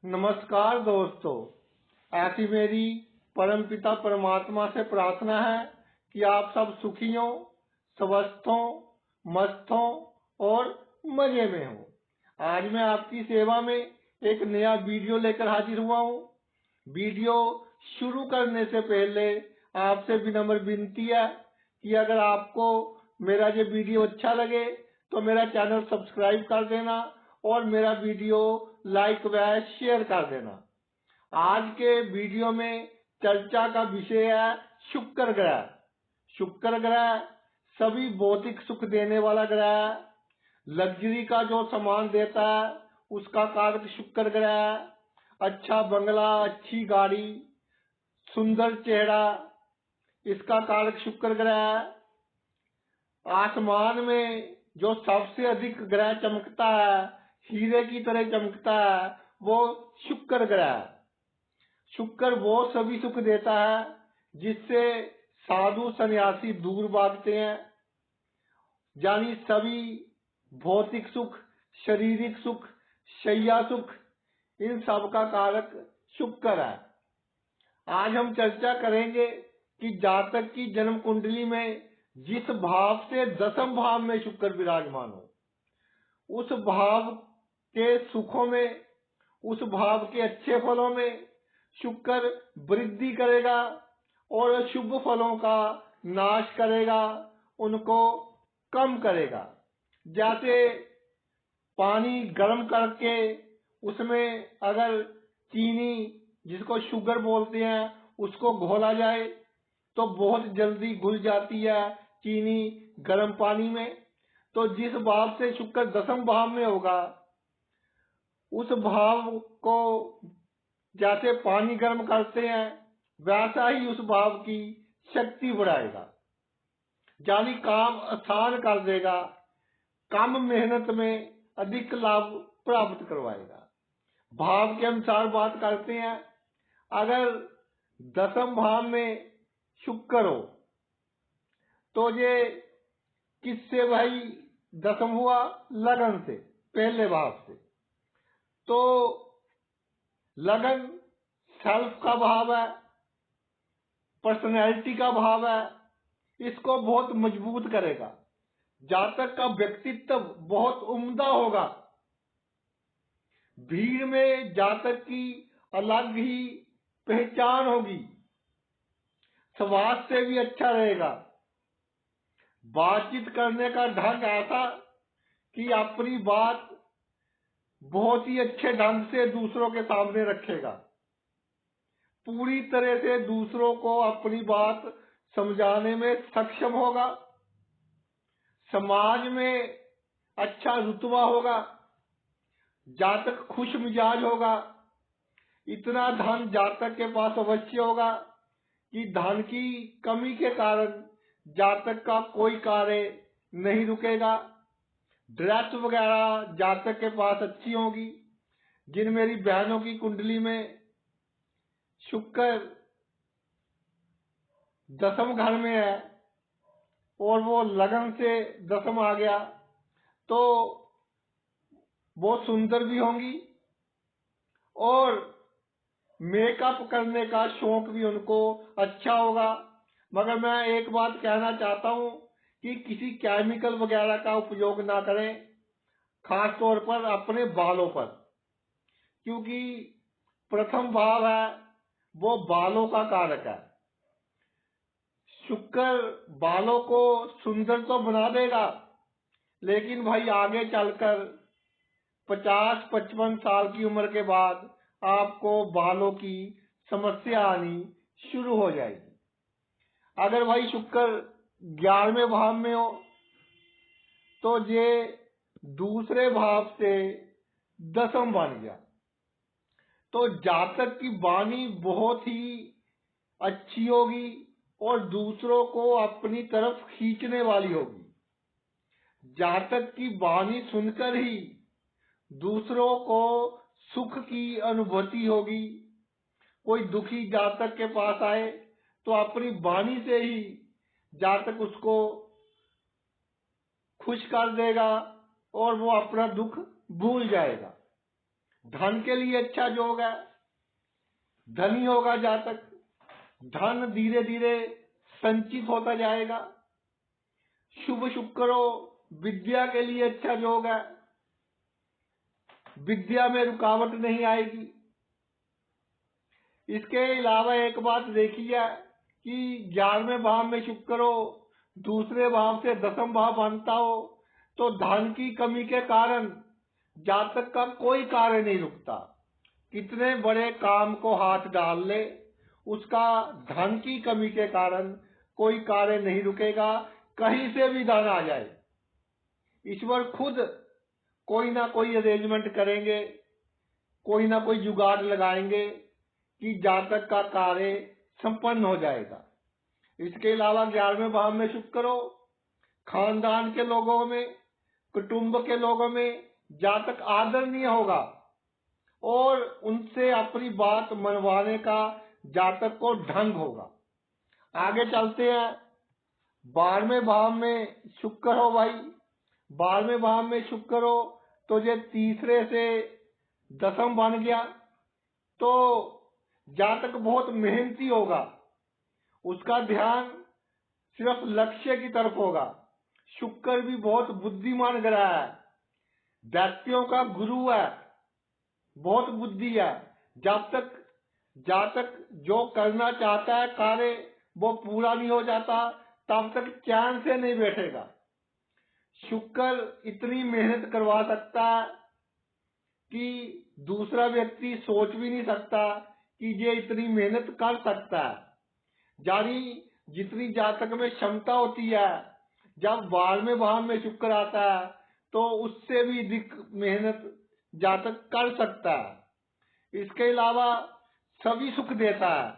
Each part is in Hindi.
नमस्कार दोस्तों, ऐसी मेरी परमपिता परमात्मा से प्रार्थना है कि आप सब सुखी हो, स्वस्थ हो, मस्त हो और मजे में हो। आज मैं आपकी सेवा में एक नया वीडियो लेकर हाजिर हुआ हूँ। वीडियो शुरू करने से पहले आपसे विनम्र विनती है कि अगर आपको मेरा ये वीडियो अच्छा लगे तो मेरा चैनल सब्सक्राइब कर देना और मेरा वीडियो लाइक व शेयर कर देना। आज के वीडियो में चर्चा का विषय है शुक्र ग्रह। शुक्र ग्रह सभी भौतिक सुख देने वाला ग्रह है। लग्जरी का जो सामान देता है उसका कारक शुक्र ग्रह है। अच्छा बंगला, अच्छी गाड़ी, सुंदर चेहरा, इसका कारक शुक्र ग्रह है। आसमान में जो सबसे अधिक ग्रह चमकता है, हीरे की तरह चमकता है, वो शुक्र ग्रह है। शुक्र वो सभी सुख देता है जिससे साधु सन्यासी दूर भागते हैं। यानी सभी भौतिक सुख, शारीरिक सुख, शैया सुख, इन सब का कारक शुक्र है। आज हम चर्चा करेंगे कि जातक की जन्म कुंडली में जिस भाव से दसम भाव में शुक्र विराजमान हो, उस भाव के सुखों में, उस भाव के अच्छे फलों में शुक्र वृद्धि करेगा और अशुभ फलों का नाश करेगा, उनको कम करेगा। जैसे पानी गर्म करके उसमें अगर चीनी, जिसको शुगर बोलते हैं, उसको घोला जाए तो बहुत जल्दी घुल जाती है चीनी गर्म पानी में। तो जिस भाव से शुक्र दसम भाव में होगा, उस भाव को जैसे पानी गर्म करते हैं वैसा ही उस भाव की शक्ति बढ़ाएगा। यानी काम आसान कर देगा, कम मेहनत में अधिक लाभ प्राप्त करवाएगा। भाव के अनुसार बात करते हैं। अगर दसम भाव में शुक्र हो तो ये किससे भाई दसम हुआ? लगन से, पहले भाव से। तो लगन सेल्फ का भाव है, पर्सनैलिटी का भाव है, इसको बहुत मजबूत करेगा। जातक का व्यक्तित्व बहुत उम्दा होगा। भीड़ में जातक की अलग ही पहचान होगी। समाज से भी अच्छा रहेगा। बातचीत करने का ढंग ऐसा कि अपनी बात बहुत ही अच्छे ढंग से दूसरों के सामने रखेगा। पूरी तरह से दूसरों को अपनी बात समझाने में सक्षम होगा। समाज में अच्छा रुतबा होगा। जातक खुश मिजाज होगा। इतना धन जातक के पास अवश्य होगा कि धन की कमी के कारण जातक का कोई कार्य नहीं रुकेगा। ड्रेस वगैरह जातक के पास अच्छी होगी। जिन मेरी बहनों की कुंडली में शुक्र दसम घर में है और वो लगन से दसम आ गया, तो वो सुंदर भी होंगी और मेकअप करने का शौक भी उनको अच्छा होगा। मगर मैं एक बात कहना चाहता हूँ कि किसी केमिकल वगैरह का उपयोग ना करें, खास तौर पर अपने बालों पर, क्योंकि प्रथम भाव है वो बालों का कारक है। शुक्र बालों को सुंदर तो बना देगा, लेकिन भाई आगे चलकर 50-55 साल की उम्र के बाद आपको बालों की समस्या आनी शुरू हो जाएगी। अगर भाई शुक्र 11वें भाव में हो तो ये दूसरे भाव से दसम बन गया, तो जातक की वाणी बहुत ही अच्छी होगी और दूसरों को अपनी तरफ खींचने वाली होगी। जातक की वाणी सुनकर ही दूसरों को सुख की अनुभूति होगी। कोई दुखी जातक के पास आए तो अपनी वाणी से ही जातक उसको खुश कर देगा और वो अपना दुख भूल जाएगा। धन के लिए अच्छा योग है, धनी होगा जातक, धन धीरे धीरे संचित होता जाएगा। शुभ शुक्र हो, विद्या के लिए अच्छा योग है, विद्या में रुकावट नहीं आएगी। इसके अलावा एक बात देखी है कि 11वें भाव में शुक्र हो, दूसरे भाव से 10वां भाव बनता हो, तो धन की कमी के कारण जातक का कोई कार्य नहीं रुकता। कितने बड़े काम को हाथ डाल ले, उसका धन की कमी के कारण कोई कार्य नहीं रुकेगा, कहीं से भी धन आ जाए। ईश्वर खुद कोई ना कोई अरेंजमेंट करेंगे, कोई ना कोई जुगाड़ लगाएंगे कि जातक का कार्य संपन्न हो जाएगा। इसके अलावा 11वें भाव में शुक्र हो, खानदान के लोगों में, कुटुंब के लोगों में जातक आदरणीय होगा और उनसे अपनी बात मनवाने का जातक को ढंग होगा। आगे चलते हैं। 12वें भाव में शुक्र हो भाई, 12वें भाव में शुक्र हो तो ये तीसरे से 10वां बन गया, तो जातक बहुत मेहनती होगा, उसका ध्यान सिर्फ लक्ष्य की तरफ होगा। शुक्र भी बहुत बुद्धिमान ग्रह है, व्यक्तियों का गुरु है, बहुत बुद्धि है। जब तक जातक जो करना चाहता है कार्य वो पूरा नहीं हो जाता, तब तक चैन से नहीं बैठेगा। शुक्र इतनी मेहनत करवा सकता है कि दूसरा व्यक्ति सोच भी नहीं सकता कि ये इतनी मेहनत कर सकता है। यानी जितनी जातक में क्षमता होती है, जब 12वें भाव में शुक्र आता है तो उससे भी अधिक मेहनत जातक कर सकता है। इसके अलावा सभी सुख देता है,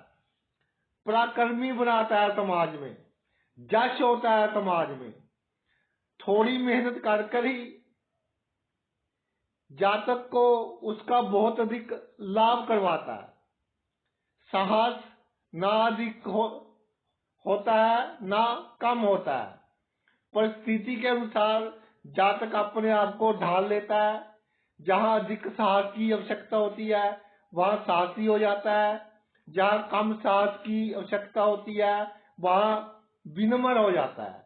पराक्रमी बनाता है, समाज में जश होता है, समाज में थोड़ी मेहनत कर ही जातक को उसका बहुत अधिक लाभ करवाता है। साहस ना अधिक होता है ना कम होता है, परिस्थिति के अनुसार जातक अपने आप को ढाल लेता है। जहाँ अधिक साहस की आवश्यकता होती है वहाँ साहसी हो जाता है, जहाँ कम साहस की आवश्यकता होती है वहाँ विनम्र हो जाता है।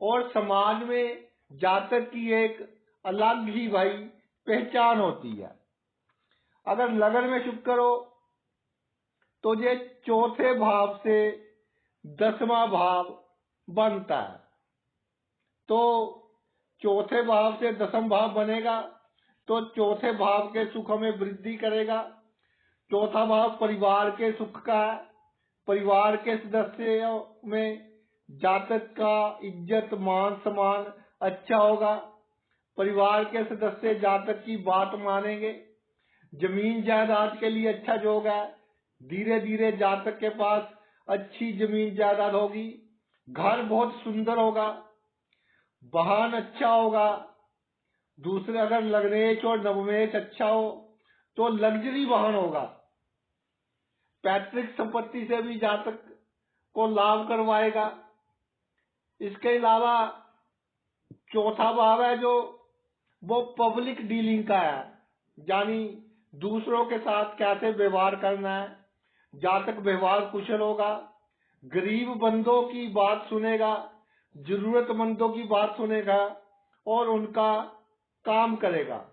और समाज में जातक की एक अलग ही भाई पहचान होती है। अगर लगन में शुक्र हो तो ये चौथे भाव से 10वां भाव बनता है, तो चौथे भाव से 10वां भाव बनेगा तो चौथे भाव के सुख में वृद्धि करेगा। चौथा भाव परिवार के सुख का है, परिवार के सदस्यों में जातक का इज्जत मान सम्मान अच्छा होगा, परिवार के सदस्य जातक की बात मानेंगे। जमीन जायदाद के लिए अच्छा योग है, धीरे धीरे जातक के पास अच्छी जमीन जायदाद होगी, घर बहुत सुंदर होगा, वाहन अच्छा होगा। दूसरे अगर लग्नेश और नवमेश अच्छा हो तो लग्जरी वाहन होगा। पैतृक संपत्ति से भी जातक को लाभ करवाएगा। इसके अलावा चौथा भाव है जो वो पब्लिक डीलिंग का है, यानी दूसरों के साथ कैसे व्यवहार करना है। जातक व्यवहार कुशल होगा, गरीब बंदों की बात सुनेगा, जरूरतमंदों की बात सुनेगा और उनका काम करेगा।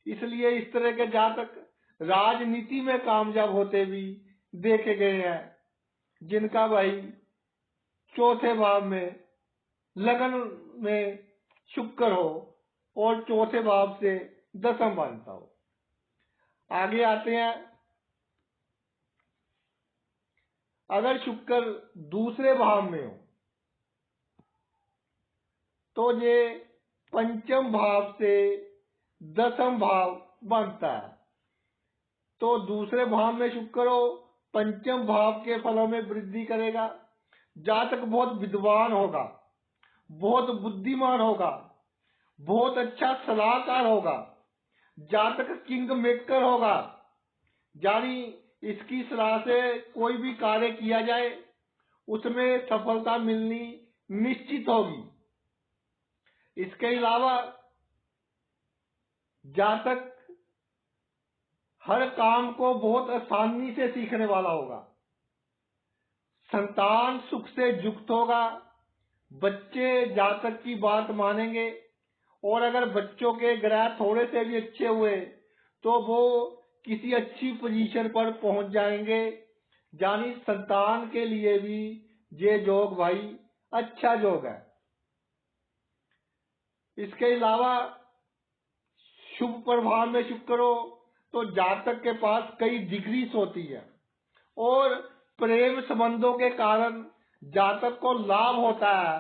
इसलिए इस तरह के जातक राजनीति में कामयाब होते भी देखे गए हैं, जिनका भाई चौथे भाव में लगन में शुक्र हो और चौथे भाव से 10वां बनता हो। आगे आते हैं। अगर शुक्र दूसरे भाव में हो तो ये 5वें भाव से 10वां भाव बनता है, तो दूसरे भाव में शुक्र हो 5वें भाव के फलों में वृद्धि करेगा। जातक बहुत विद्वान होगा, बहुत बुद्धिमान होगा, बहुत अच्छा सलाहकार होगा, जातक किंग मेकर होगा, यानी इसकी सलाह से कोई भी कार्य किया जाए उसमें सफलता मिलनी निश्चित होगी। इसके अलावा जातक हर काम को बहुत आसानी से सीखने वाला होगा। संतान सुख से युक्त होगा। बच्चे जातक की बात मानेंगे और अगर बच्चों के ग्रह थोड़े से भी अच्छे हुए तो वो किसी अच्छी पोजीशन पर पहुंच जाएंगे। यानी संतान के लिए भी ये योग भाई अच्छा योग है। इसके अलावा शुभ प्रभाव में शुक्र हो तो जातक के पास कई डिग्रीज होती है और प्रेम संबंधों के कारण जातक को लाभ होता है।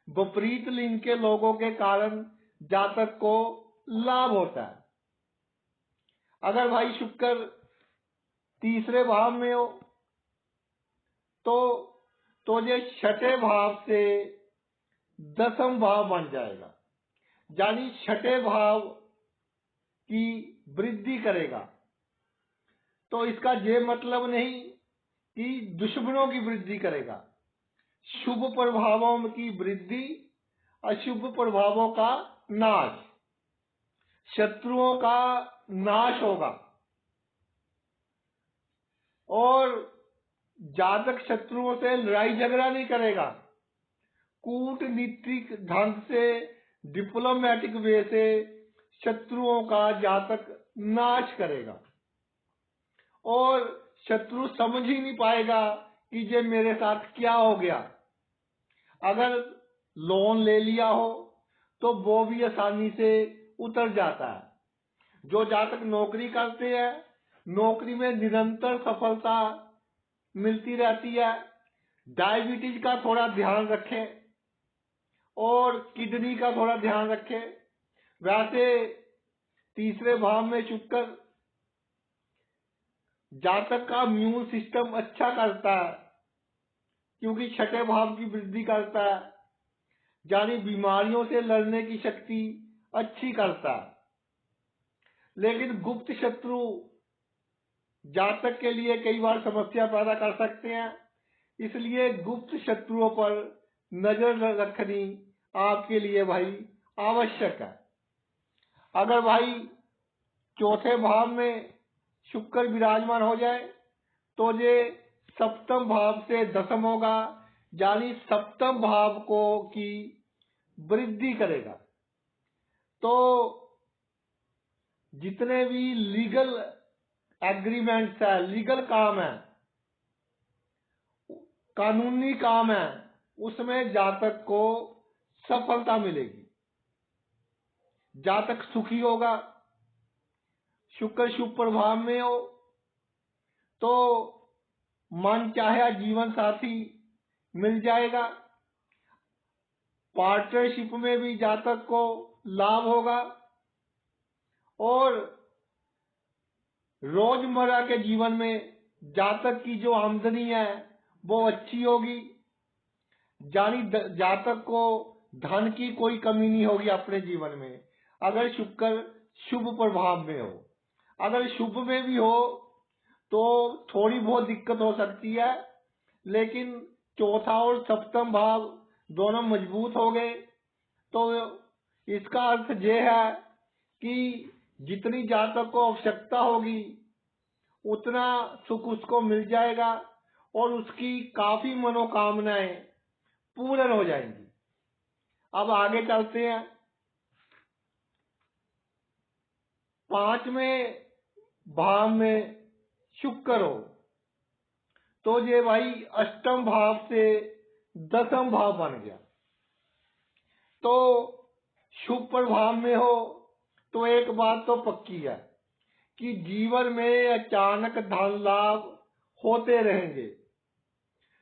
विपरीत लिंग के लोगों के कारण जातक को लाभ होता है। अगर भाई शुक्र तीसरे भाव में हो तो ये छठे भाव से दसम भाव बन जाएगा। यानी छठे भाव की वृद्धि करेगा। तो इसका ये मतलब नहीं कि दुश्मनों की वृद्धि करेगा। शुभ प्रभावों की वृद्धि, अशुभ प्रभावों का नाश, शत्रुओं का नाश होगा और जातक शत्रुओं से लड़ाई झगड़ा नहीं करेगा। कूटनीतिक ढंग से, डिप्लोमेटिक वे से शत्रुओं का जातक नाश करेगा और शत्रु समझ ही नहीं पाएगा कि ये मेरे साथ क्या हो गया। अगर लोन ले लिया हो तो वो भी आसानी से उतर जाता है। जो जातक नौकरी करते हैं, नौकरी में निरंतर सफलता मिलती रहती है। डायबिटीज का थोड़ा ध्यान रखें और किडनी का थोड़ा ध्यान रखें। वैसे तीसरे भाव में शुक्र जातक का इम्यून सिस्टम अच्छा करता है क्योंकि छठे भाव की वृद्धि करता है। यानी बीमारियों से लड़ने की शक्ति अच्छी करता है। लेकिन गुप्त शत्रु जातक के लिए कई बार समस्या पैदा कर सकते हैं। इसलिए गुप्त शत्रुओं पर नजर रखनी आपके लिए भाई आवश्यक है। अगर भाई चौथे भाव में शुक्र विराजमान हो जाए तो ये सप्तम भाव से दसम होगा। यानी सप्तम भाव को की वृद्धि करेगा। तो जितने भी लीगल एग्रीमेंट्स है, लीगल काम है, कानूनी काम है, उसमें जातक को सफलता मिलेगी। जातक सुखी होगा। शुक्र शुभ प्रभाव में हो तो मन चाहे जीवन साथी मिल जाएगा। पार्टनरशिप में भी जातक को लाभ होगा और रोजमर्रा के जीवन में जातक की जो आमदनी है वो अच्छी होगी। यानी जातक को धन की कोई कमी नहीं होगी अपने जीवन में अगर शुक्र शुभ प्रभाव में हो। अगर शुभ में भी हो तो थोड़ी बहुत दिक्कत हो सकती है, लेकिन चौथा और सप्तम भाव दोनों मजबूत हो गए तो इसका अर्थ यह है कि जितनी जातक को आवश्यकता होगी उतना सुख उसको मिल जाएगा और उसकी काफी मनोकामनाएं पूर्ण हो जाएंगी। अब आगे चलते हैं। पांचवें भाव में शुक्र हो तो ये भाई अष्टम भाव से दसम भाव बन गया। तो शुभ प्रभाव में हो तो एक बात तो पक्की है कि जीवन में अचानक धन लाभ होते रहेंगे।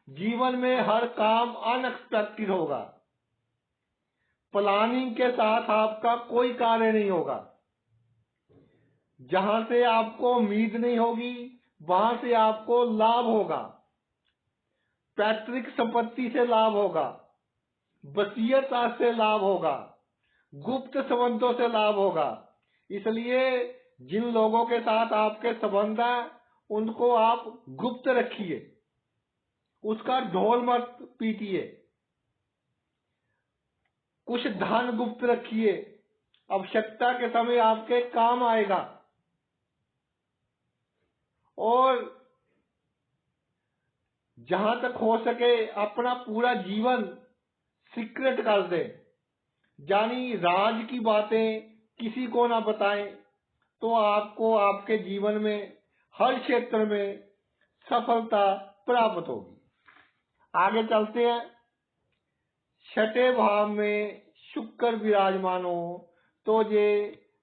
जीवन में हर काम अनएक्सपेक्टेड होगा। प्लानिंग के साथ आपका कोई कार्य नहीं होगा। जहां से आपको उम्मीद नहीं होगी वहां से आपको लाभ होगा। पैतृक संपत्ति से लाभ होगा, वसीयत से लाभ होगा, गुप्त संबंधों से लाभ होगा। इसलिए जिन लोगों के साथ आपके संबंध है उनको आप गुप्त रखिए, उसका ढोल मत पीटिए। कुछ धन गुप्त रखिए, आवश्यकता के समय आपके काम आएगा। और जहां तक हो सके अपना पूरा जीवन सीक्रेट कर दे, यानी राज की बातें किसी को ना बताएं, तो आपको आपके जीवन में हर क्षेत्र में सफलता प्राप्त होगी। आगे चलते हैं। छठे भाव में शुक्र विराजमान हो तो ये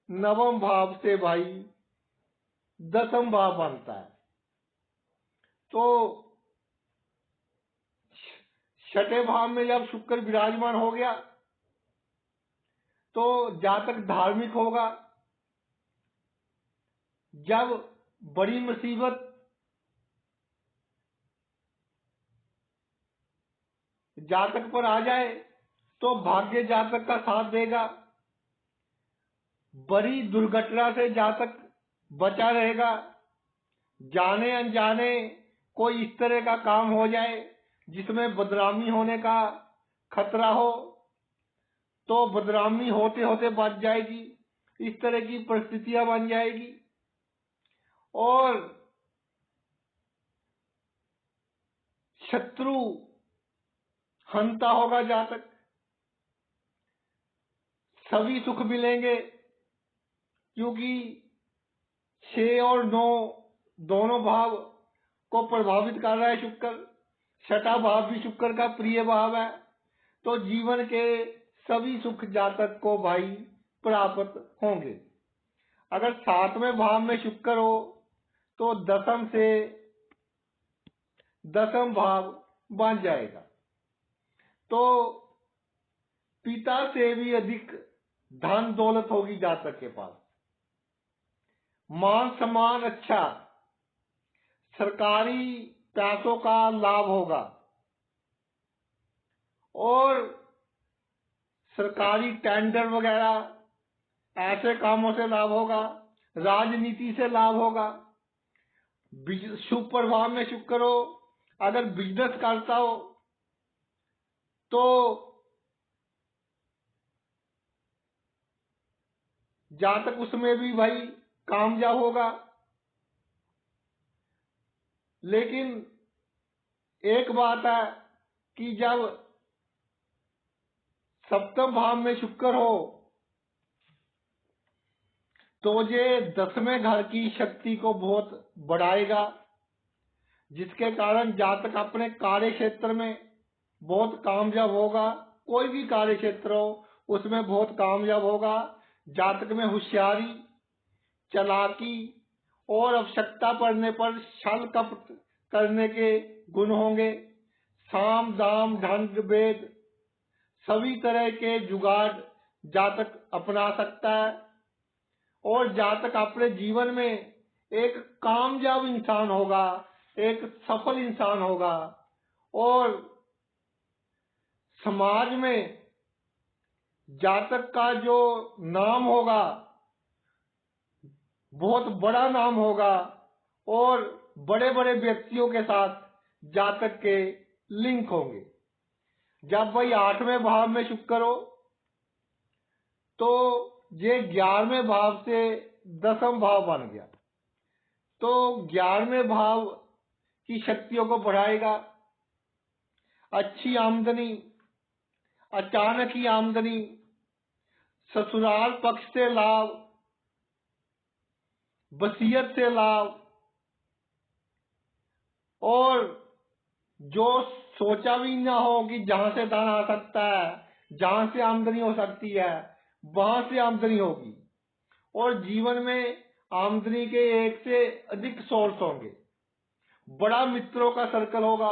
नवम भाव से भाई दसम भाव बनता है। तो छठे भाव में जब शुक्र विराजमान हो गया तो जातक धार्मिक होगा। जब बड़ी मुसीबत जातक पर आ जाए तो भाग्य जातक का साथ देगा। बड़ी दुर्घटना से जातक बचा रहेगा। जाने अनजाने कोई इस तरह का काम हो जाए जिसमें बदनामी होने का खतरा हो तो बदनामी होते होते बच जाएगी। इस तरह की परिस्थितियां बन जाएगी। और शत्रु हंता होगा जातक। सभी सुख मिलेंगे क्योंकि 6 और 9 दोनों भाव को प्रभावित कर रहा है शुक्र। छठा भाव भी शुक्र का प्रिय भाव है। तो जीवन के सभी सुख जातक को भाई प्राप्त होंगे। अगर 7वें भाव में शुक्र हो तो दसम से दसम भाव बन जाएगा। तो पिता से भी अधिक धन दौलत होगी जातक के पास। मान सम्मान अच्छा, सरकारी पैसों का लाभ होगा और सरकारी टेंडर वगैरह ऐसे कामों से लाभ होगा। राजनीति से लाभ होगा। शुभ प्रभाव में शुक्र हो, अगर बिजनेस करता हो तो जातक उसमें भी भाई कामयाब होगा। लेकिन एक बात है कि जब सप्तम भाव में शुक्र हो तो ये 10वें घर की शक्ति को बहुत बढ़ाएगा, जिसके कारण जातक अपने कार्य क्षेत्र में बहुत कामयाब होगा। कोई भी कार्य क्षेत्र हो उसमें बहुत कामयाब होगा। जातक में होशियारी, चालाकी और आवश्यकता पड़ने पर छल कपट करने के गुण होंगे। साम दाम ढंग भेद सभी तरह के जुगाड़ जातक अपना सकता है और जातक अपने जीवन में एक कामयाब इंसान होगा, एक सफल इंसान होगा और समाज में जातक का जो नाम होगा बहुत बड़ा नाम होगा और बड़े बड़े व्यक्तियों के साथ जातक के लिंक होंगे। जब वही 8वें भाव में शुक्र हो तो ये 11वें भाव से दसम भाव बन गया। तो 11वें भाव की शक्तियों को बढ़ाएगा। अच्छी आमदनी, अचानक ही आमदनी, ससुराल पक्ष से लाभ, वसीयत से लाभ और जो सोचा भी ना हो कि जहां से धन आ सकता है, जहां से आमदनी हो सकती है, वहां से आमदनी होगी। और जीवन में आमदनी के एक से अधिक सोर्स होंगे। बड़ा मित्रों का सर्कल होगा,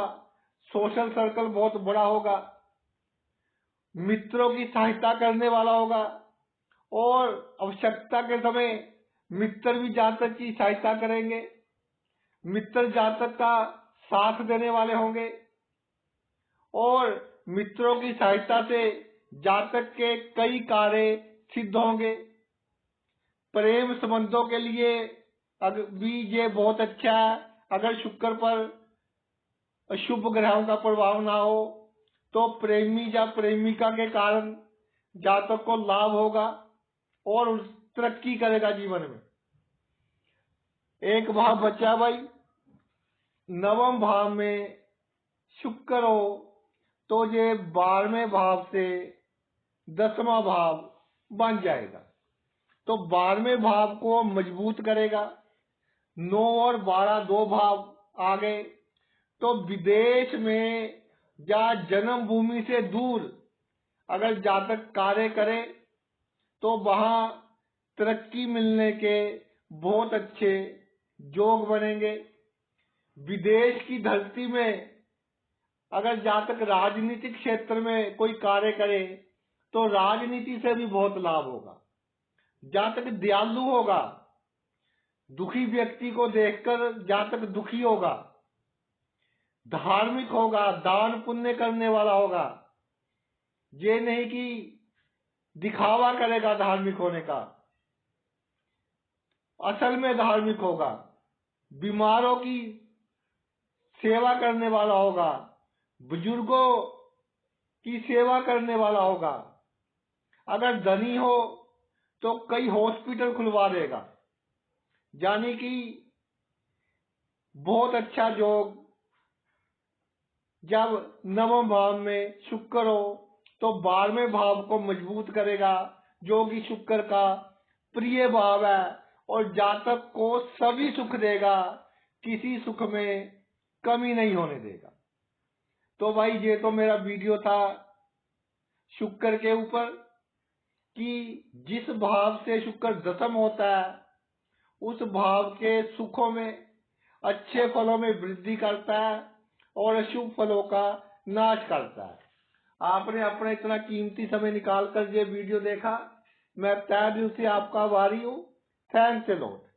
सोशल सर्कल बहुत बड़ा होगा, मित्रों की सहायता करने वाला होगा और आवश्यकता के समय मित्र भी जातक की सहायता करेंगे। मित्र जातक का साथ देने वाले होंगे और मित्रों की सहायता से जातक के कई कार्य सिद्ध होंगे। प्रेम संबंधों के लिए भी ये बहुत अच्छा है। अगर शुक्र पर अशुभ ग्रहों का प्रभाव ना हो तो प्रेमी या प्रेमिका के कारण जातक को लाभ होगा और तरक्की करेगा जीवन में। एक भाव बचा भाई, नवम भाव में शुक्र हो तो ये 12वें भाव से 10वां भाव बन जाएगा, तो 12वें भाव को मजबूत करेगा। 9 और 12 दो भाव आ गए, तो विदेश में या जन्मभूमि से दूर अगर जातक कार्य करे तो वहां तरक्की मिलने के बहुत अच्छे योग बनेंगे। विदेश की धरती में अगर जातक राजनीतिक क्षेत्र में कोई कार्य करे तो राजनीति से भी बहुत लाभ होगा। जातक दयालु होगा, दुखी व्यक्ति को देखकर जातक दुखी होगा। धार्मिक होगा, दान पुण्य करने वाला होगा, ये नहीं कि दिखावा करेगा धार्मिक होने का, असल में धार्मिक होगा। बीमारों की सेवा करने वाला होगा, बुजुर्गों की सेवा करने वाला होगा। अगर धनी हो तो कई हॉस्पिटल खुलवा देगा, यानी कि बहुत अच्छा योग। जब नवम भाव में शुक्र हो तो 12वें भाव को मजबूत करेगा, जो कि शुक्र का प्रिय भाव है और जातक को सभी सुख देगा, किसी सुख में कमी नहीं होने देगा। तो भाई ये तो मेरा वीडियो था शुक्र के ऊपर कि जिस भाव से शुक्र दशम होता है उस भाव के सुखों में, अच्छे फलों में वृद्धि करता है और अशुभ फलों का नाश करता है। आपने अपना इतना कीमती समय निकाल कर ये वीडियो देखा, मैं तहे दिल से आपका आभारी हूँ। Thanks a lot.